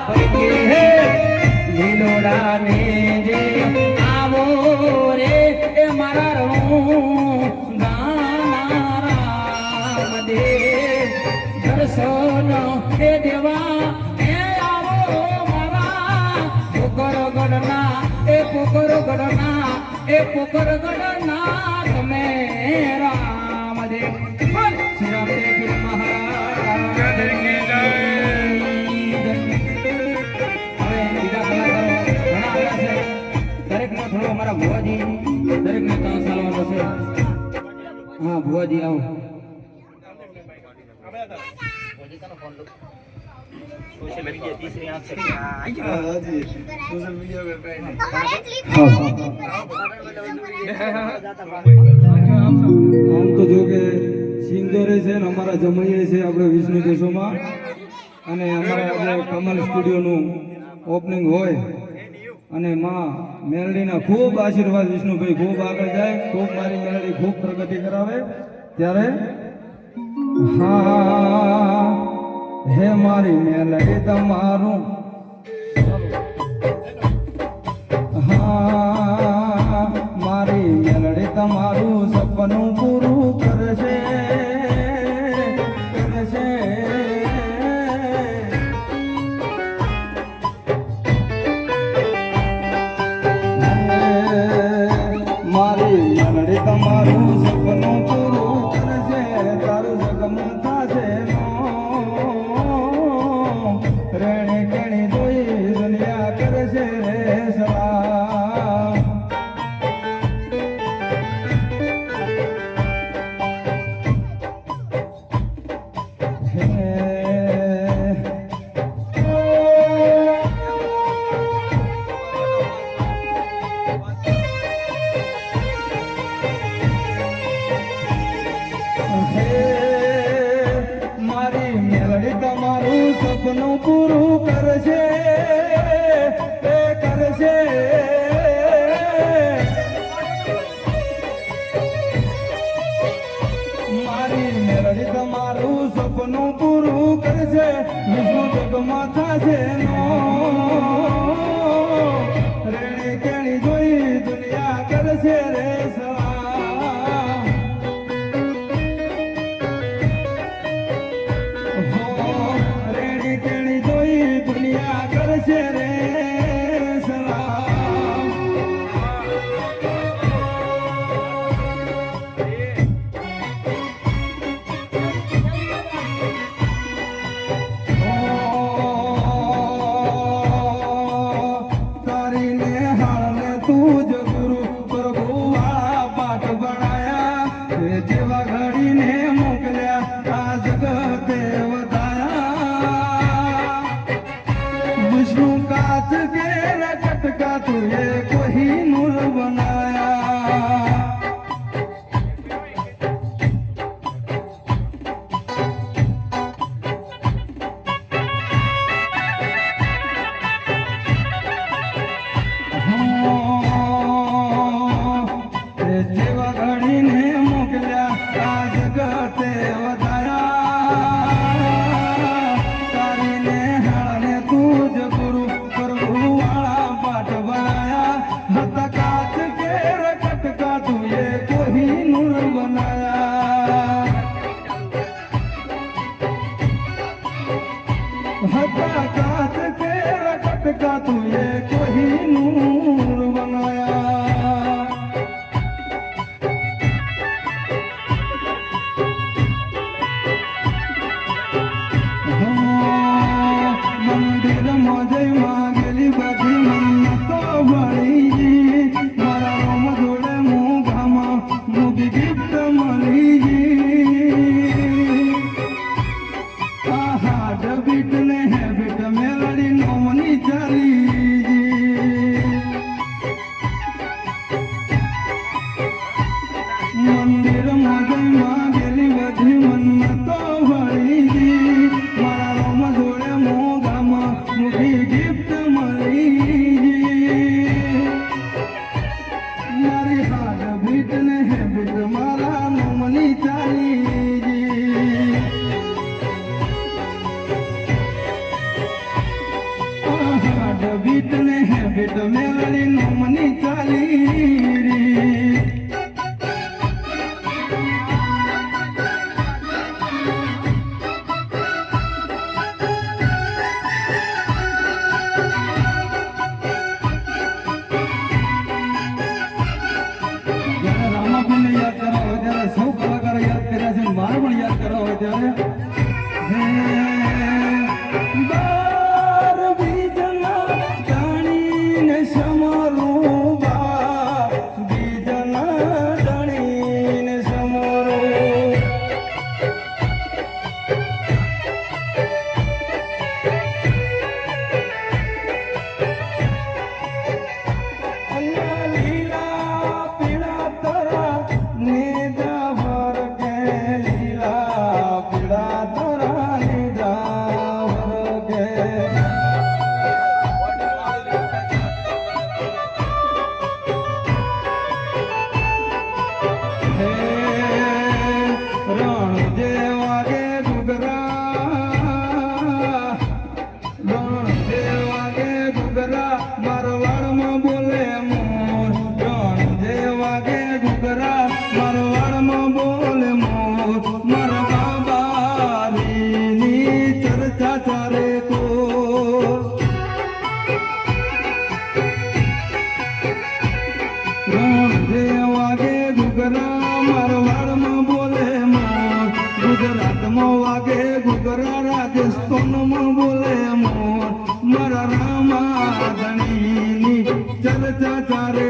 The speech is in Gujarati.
પૈકે લીલોડા ને જે આવો રે એ મારા રણું ગાના રામ દે દર્શન એ દેવા એ આવો મારા પોકરગઢના એ પોકરગઢના એ પોકરગઢના તમે રામદેવ શ્રી રામદેવ મહારાજ કી જય. હવે બીજા કલાકારો ઘણા આવ્યા છે. દરેકમાં થોડો અમારા ભુવાજી દરેકને ત્રણ સાલવાનો છે. હા ભુવાજી આવો. सोशल मीडिया तीसरी आंख से हां जी सोशल मीडिया पे पहले આમ તો જો કે સિંગરે છે ને અમારા જમાઈએ છે આપણે વિષ્ણુ દેશોમાં અને અમારા આજે કમલ સ્ટુડિયોનું ઓપનિંગ હોય અને માં મેલડીના ખૂબ આશીર્વાદ વિષ્ણુભાઈ ખૂબ આગળ જાય ખૂબ મારી મેલડી ખૂબ પ્રગતિ કરાવે ત્યારે હા હે મારી મેલડી તમારું હા મારી મેલડી તમારું સપનું પૂરું કરશે કરશે મારી મેલડી તમારું સપનું પૂરું કરશે તારું સગમું થશે રેણી કેણી જોઈ દુનિયા કરશે રે સલામ મારી મેલડી તમારું સપનું પૂરું કરશે એ કરશે મારી મેલડી તમારું સપનું પૂરું કરશે વિષ્ણુ જગમાં થશે નો રેણી કેણી જોઈ દુનિયા કરશે રે સલામ રેણી કેણી જોઈ દુનિયા કરશે રે સલામ તારીને હાળને તું જ ગુરુ પ્રભુ વાળા પાઠ બનાયા જેવા ઘડીને મોકલ્યા આ જગતે विष्णु काच के कटका तुझे कोई नूर बनाया जेवा घड़ी ने मोकल्या आ जगते हटा काट के कटका तुझे कोई नूर बनाया मंदिर मजे मांगेली बधी मन्नतो भरी मारा रोम जोड़े मुँह घामा मुगी गिफ्ट मली बीट ने है बीट मेलड़ी नोमनी चली કરવા હોય ત્યારે બાર બીજના જાણીને સમરું બા બીજના જાણીને સમરું અલ્લા લીલા પીળા તરા નેજા ભરકે લીલા પીળા તરા નેજા ભરકે હે રણ જેવા કે ઘૂઘરા રણ જેવા કે ઘૂઘરા મારવાડમાં બોલે મોર રણ જેવા કે ઘૂઘરા મારવાડમાં બોલે મોર મારા બાબાની ચર્ચા ચાલે કો રણ જેવા કે ઘૂઘરા મારવાડમાં બોલે મોર ગુજરાતમાં વાગે ઘૂઘરા રાજસ્થાનમાં બોલે મોર મારા રામા ધણીની ચર્ચા ચારે